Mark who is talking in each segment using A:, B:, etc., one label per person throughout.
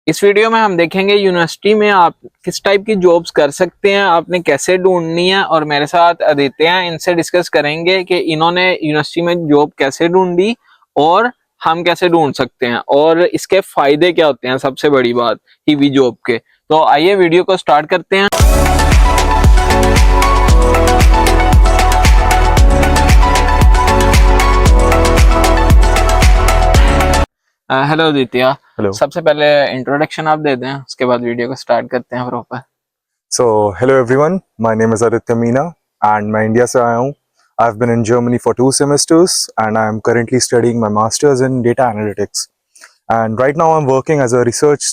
A: इस वीडियो में हम देखेंगे यूनिवर्सिटी में आप किस टाइप की जॉब्स कर सकते हैं, आपने कैसे ढूंढनी है। और मेरे साथ आदित्य हैं, इनसे डिस्कस करेंगे कि इन्होंने यूनिवर्सिटी में जॉब कैसे ढूंढी और हम कैसे ढूंढ सकते हैं और इसके फायदे क्या होते हैं, सबसे बड़ी बात ईवी जॉब के। तो आइए वीडियो को स्टार्ट करते हैं। हेलो आदित्य।
B: हेलो।
A: सबसे पहले इंट्रोडक्शन आप दे दें, उसके बाद वीडियो को स्टार्ट करते हैं proper.
B: So, hello everyone. My name is Aditya Meena and मैं इंडिया से आया हूँ. I've been in Germany for 2 semesters and I'm currently studying my masters in data analytics. And right now I'm working as a research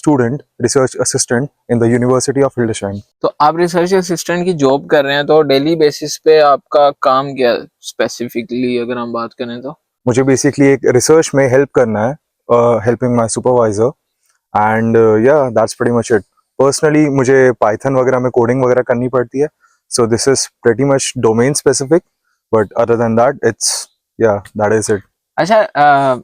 B: assistant in the University of Hildesheim.
A: तो आप research assistant की job कर रहे हैं, तो daily basis पे आपका काम क्या स्पेसिफिकली अगर हम बात करें तो?
B: मुझे बेसिकली एक रिसर्च में हेल्प करना है, हेल्पिंग माय सुपरवाइजर एंड या that's pretty much it. Personally मुझे पाइथन वगैरह में कोडिंग वगैरह करनी पड़ती है, so this is pretty much domain specific, but other than that it's या दैट इज इट.
A: अच्छा,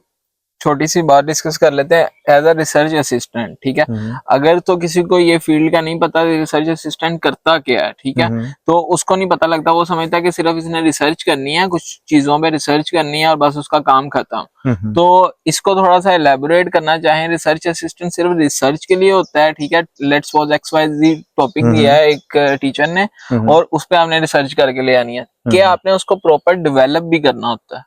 A: छोटी सी बात डिस्कस कर लेते हैं। एज अ रिसर्च असिस्टेंट, ठीक है, अगर तो किसी को ये फील्ड का नहीं पता रिसर्च असिस्टेंट करता क्या है, ठीक है, तो उसको नहीं पता लगता, वो समझता है कि सिर्फ इसने रिसर्च करनी है, कुछ चीजों पे रिसर्च करनी है और बस उसका काम खत्म। तो इसको थोड़ा सा एलैबोरेट करना चाहें, रिसर्च असिस्टेंट सिर्फ रिसर्च के लिए होता है, ठीक है, लेट्स सपोज XYZ टॉपिक दिया है एक टीचर ने और उस पर आपने रिसर्च करके ले आनी है, क्या आपने उसको प्रॉपर डेवलप भी करना होता है?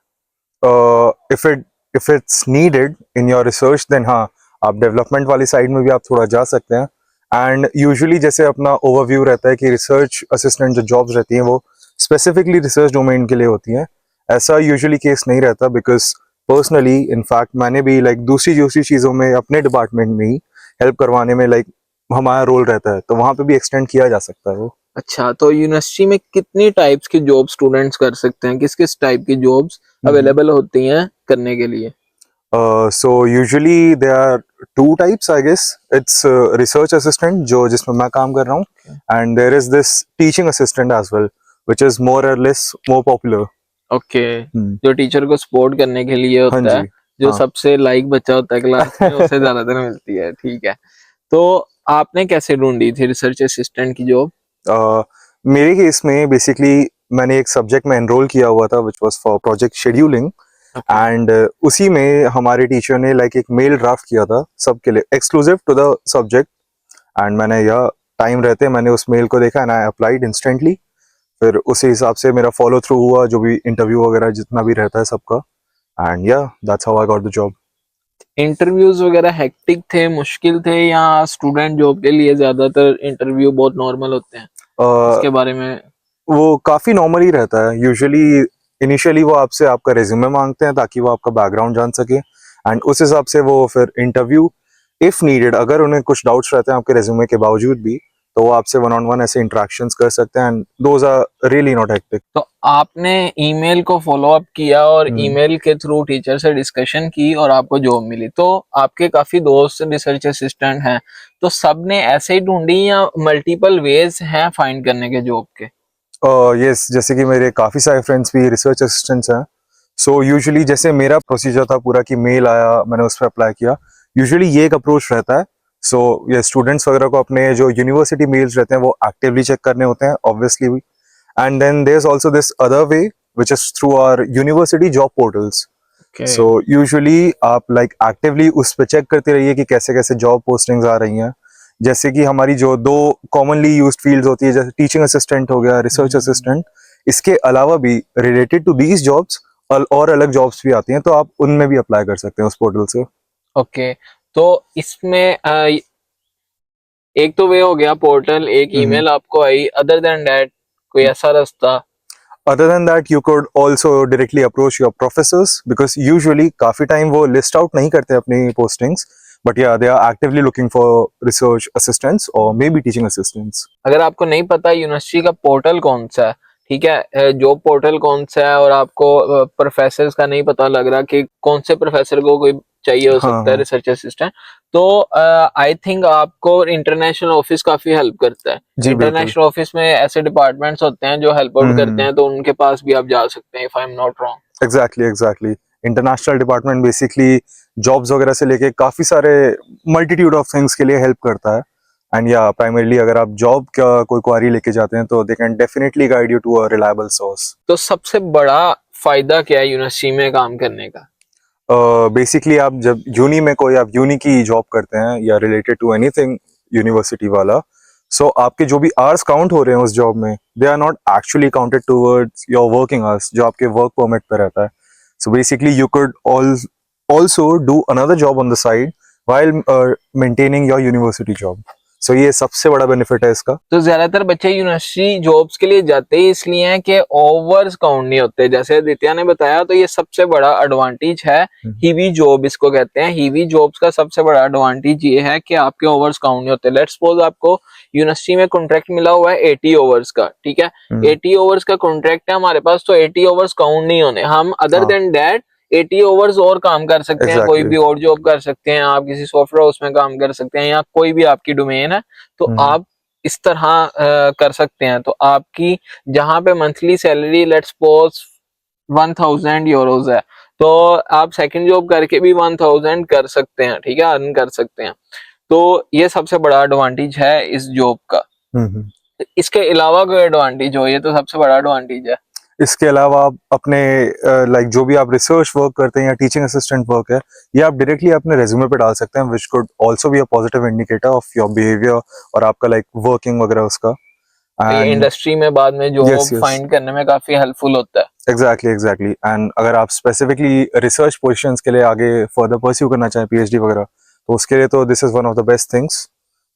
B: If it's needed in your research then हाँ, आप डेवलपमेंट वाली साइड में भी आप थोड़ा जा सकते हैं. एंड यूजुअली जैसे अपना ओवरव्यू रहता है कि रिसर्च असिस्टेंट जो जॉब्स रहती हैं वो स्पेसिफिकली रिसर्च डोमेन के लिए होती हैं. ऐसा यूजुअली केस नहीं रहता, बिकॉज पर्सनली इनफैक्ट मैंने भी दूसरी चीज़ों में अपने डिपार्टमेंट में ही हेल्प करवाने में हमारा रोल रहता है, तो वहाँ पे भी एक्सटेंड किया जा सकता है वो.
A: अच्छा, तो यूनिवर्सिटी में कितनी टाइप्स की जॉब स्टूडेंट्स कर सकते हैं, किस किस टाइप की जॉब्स अवेलेबल होती हैं करने के लिए?
B: So usually there are two types, I guess. It's research assistant जो जिसमें मैं काम कर रहा हूँ, and there is this teaching assistant as well, which is more or less more popular.
A: Okay, जो टीचर को सपोर्ट करने के लिए
B: हाँ
A: होता है,
B: जी,
A: जो
B: हाँ.
A: सबसे लाइक बच्चा होता है क्लास में उसे ज्यादातर मिलती है, ठीक है। तो आपने कैसे ढूंढी थी रिसर्च असिस्टेंट की जॉब?
B: मेरे केस में बेसिकली मैंने एक सब्जेक्ट में एनरोल किया हुआ था which was for project scheduling, and उसी में हमारे टीचर ने एक मेल ड्राफ्ट किया था सबके लिए exclusive to the subject. And मैंने यह टाइम रहते मैंने उस मेल को देखा एंड आई अप्लाइड इंस्टेंटली. फिर उसी हिसाब से मेरा फॉलो थ्रू हुआ, जो भी इंटरव्यू वगैरह जितना भी रहता है सबका, एंड या that's how I got the job.
A: Interviews वगैरह हेक्टिक थे, मुश्किल थे, या स्टूडेंट जॉब के लिए ज्यादातर इंटरव्यू बहुत नॉर्मल होते हैं? इसके बारे में
B: वो काफ़ी नॉर्मल ही रहता है. यूजुअली इनिशियली वो आपसे आपका रेज्यूमे मांगते हैं ताकि वो आपका बैकग्राउंड जान सके, एंड उस हिसाब से वो फिर इंटरव्यू इफ़ नीडेड, अगर उन्हें कुछ डाउट्स रहते हैं आपके रेज्यूमे के बावजूद भी, तो वो आपसे 1-on-1 ऐसे इंटरेक्शंस कर सकते हैं, and those are really not hectic.
A: तो आपने ईमेल को फॉलो अप किया और ईमेल के थ्रू टीचर से डिस्कशन की और आपको जॉब मिली। तो आपके काफी दोस्त रिसर्च असिस्टेंट हैं, तो सबने ऐसे ही ढूंढी या मल्टीपल वेज हैं फाइंड करने के जॉब के?
B: यस, जैसे कि मेरे काफ़ी सारे फ्रेंड्स भी रिसर्च असिस्टेंट्स हैं. सो यूजुअली जैसे मेरा प्रोसीजर था पूरा कि मेल आया, मैंने उस पर अप्लाई किया. यूजुअली ये एक अप्रोच रहता है. सो ये स्टूडेंट्स वगैरह को अपने जो यूनिवर्सिटी मेल्स रहते हैं वो एक्टिवली चेक करने होते हैं ऑब्वियसली भी. And then there is also this other way which is through our university job portals. So usually आप एक्टिवली उस पर चेक करते रहिए कि कैसे कैसे जॉब पोस्टिंग्स आ रही हैं. जैसे कि हमारी जो दो कॉमनली यूज्ड फील्ड्स होती है, जैसे टीचिंग असिस्टेंट हो गया, रिसर्च असिस्टेंट, इसके अलावा भी रिलेटेड टू दीज जॉब्स और अलग जॉब्स भी आती हैं, तो आप उनमें भी अप्लाई कर सकते हैं उस पोर्टल से.
A: ओके, तो इसमें एक तो वे हो गया पोर्टल, एक ईमेल आपको आई, अदर देन दैट कोई ऐसा रास्ता?
B: Other than that, you could also directly approach your professors because usually काफी टाइम वो list out नहीं करते अपनी postings, but yeah, they are actively looking for research assistants or maybe teaching assistants.
A: अगर आपको नहीं पता यूनिवर्सिटी का पोर्टल कौन सा है, ठीक है, जॉब पोर्टल कौन सा है, और आपको प्रोफेसर का नहीं पता लग रहा कि कौन से प्रोफेसर को कोई चाहिए हो सकता है रिसर्च असिस्टेंट, तो आई थिंक आपको इंटरनेशनल ऑफिस काफी हेल्प करता है। इंटरनेशनल ऑफिस में ऐसे डिपार्टमेंट्स होते हैं जो हेल्प आउट करते हैं, तो उनके पास भी आप जा सकते हैं, if I am not wrong.
B: Exactly. International department basically jobs वगैरह से लेके काफी सारे मल्टीट्यूड ऑफ थिंग्स के लिए हेल्प करता है। एंड या प्राइमरली अगर आप जॉब का कोई क्वारी लेके जाते हैं तो they can definitely guide you to a reliable source.
A: तो सबसे बड़ा फायदा क्या है यूनिवर्सिटी में काम करने का?
B: बेसिकली आप जब यूनी में कोई आप यूनी की जॉब करते हैं या रिलेटेड टू एनीथिंग यूनिवर्सिटी वाला, सो आपके जो भी आवर्स काउंट हो रहे हैं उस जॉब में, they are not actually counted towards your working hours जो आपके वर्क परमिट पे रहता है। So basically you could also do another job on the side while maintaining your university job. So ये सबसे बड़ा बेनिफिट है इसका।
A: तो ज्यादातर बच्चे यूनिवर्सिटी जॉब्स के लिए जाते ही इसलिए हैं कि ओवर्स काउंट नहीं होते, जैसे आदित्य ने बताया। तो ये सबसे बड़ा एडवांटेज है, हीवी जॉब इसको कहते हैं। हीवी जॉब्स का सबसे बड़ा एडवांटेज ये है कि आपके ओवर्स काउंट नहीं होते। लेट्स सपोज आपको यूनिवर्सिटी में कॉन्ट्रैक्ट मिला हुआ है 80 ओवर्स का, ठीक है, 80 ओवर्स का कॉन्ट्रैक्ट है हमारे पास, तो 80 ओवर्स काउंट नहीं होने। हम अदर देन दैट 80 ओवर्स और काम कर सकते हैं, कोई भी और जॉब कर सकते हैं, आप किसी सॉफ्टवेयर हाउस में काम कर सकते हैं, या कोई भी आपकी डोमेन है तो आप इस तरह कर सकते हैं। तो आपकी जहां पे monthly salary let's suppose 1000 euros है, तो आप सेकंड जॉब करके भी 1000 कर सकते हैं, ठीक है, अर्न कर सकते हैं। तो ये सबसे बड़ा एडवांटेज है इस जॉब का। इसके अलावा कोई एडवांटेज हो, ये तो सबसे बड़ा एडवांटेज है।
B: इसके अलावा आप अपने लाइक जो भी आप रिसर्च वर्क करते हैं या टीचिंग असिस्टेंट वर्क है, ये आप डायरेक्टली अपने रेज्यूमे पे डाल सकते हैं, which could also be a positive indicator of your behaviour और आपका लाइक वर्किंग वगैरह उसका।
A: ये इंडस्ट्री में बाद में जॉब फाइंड करने में काफी हेल्पफुल होता है।
B: एग्जैक्टली। एंड अगर आप स्पेसिफिकली रिसर्च पोजीशंस के लिए आगे फर्दर परस्यू करना चाहें पीएचडी वगैरह, तो उसके लिए तो this is one of the best things,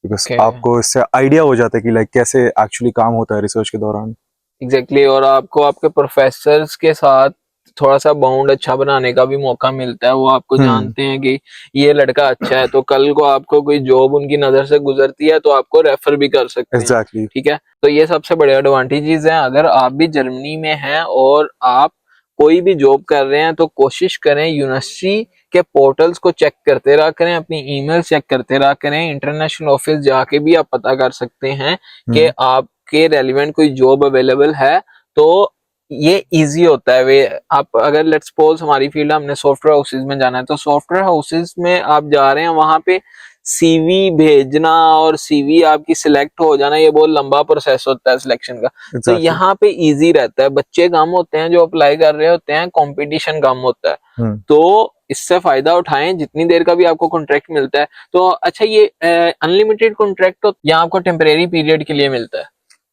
B: because आपको इससे आइडिया हो जाता है कि लाइक कैसे एक्चुअली काम होता है रिसर्च के दौरान।
A: एग्जैक्टली और आपको आपके प्रोफेसर्स के साथ थोड़ा सा बाउंड अच्छा बनाने का भी मौका मिलता है। वो आपको जानते हैं कि ये लड़का अच्छा है, तो कल को आपको कोई जॉब उनकी नजर से गुजरती है तो आपको रेफर भी कर सकते हैं। ठीक है, तो ये सबसे बड़े एडवांटेजेस हैं। अगर आप भी जर्मनी में हैं और आप कोई भी जॉब कर रहे हैं तो कोशिश करें यूनिवर्सिटी के पोर्टल्स को चेक करते रहा करें, अपनी ईमेल चेक करते रहा करें। इंटरनेशनल ऑफिस जाके भी आप पता कर सकते हैं कि आपके रेलिवेंट कोई जॉब अवेलेबल है, तो ये इजी होता है। वे आप अगर लेट्स सपोज हमारी फील्ड हमने सॉफ्टवेयर हाउसेज में जाना है, तो सॉफ्टवेयर हाउसेज में आप जा रहे हैं, वहां पे सीवी भेजना और सीवी आपकी सिलेक्ट हो जाना, ये बहुत लंबा प्रोसेस होता है सिलेक्शन का। तो यहाँ पे इजी रहता है, बच्चे कम होते हैं जो अप्लाई कर रहे होते हैं, कंपटीशन कम होता है, तो इससे फायदा उठाएं जितनी देर का भी आपको कॉन्ट्रैक्ट मिलता है। तो अच्छा, ये अनलिमिटेड कॉन्ट्रैक्ट हो या आपको टेम्परेरी पीरियड के लिए मिलता है?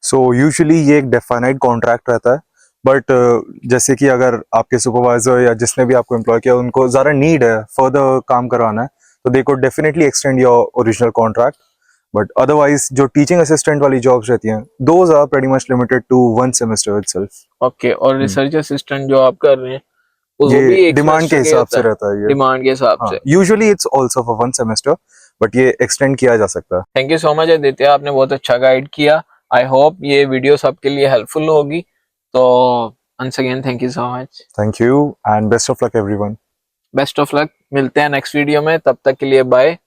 B: सो यूजुअली ये एक डेफिनाइट कॉन्ट्रैक्ट रहता है, बट जैसे कि अगर आपके सुपरवाइजर या जिसने भी आपको एम्प्लॉय किया उनको ज़्यादा नीड है फर्दर काम कराना है, तो they could definitely extend your original contract. But otherwise जो टीचिंग असिस्टेंट वाली जॉब्स रहती हैं, those are pretty much limited to 1 semester itself.
A: Okay, और रिसर्च असिस्टेंट जो आप कर रहे हैं वो भी एक
B: डिमांड के हिसाब से रहता है, ये
A: डिमांड के हिसाब से।
B: Usually it's also for 1 semester, but ये एक्सटेंड किया जा सकता है।
A: Thank you so much Aditya, आपने बहुत अच्छा गाइड किया। आई होप ये वीडियो सबके लिए हेल्पफुल होगी। तो once again thank you so much.
B: Thank you and best of luck everyone.
A: Best of luck, मिलते हैं नेक्स्ट वीडियो में, तब तक के लिए बाय।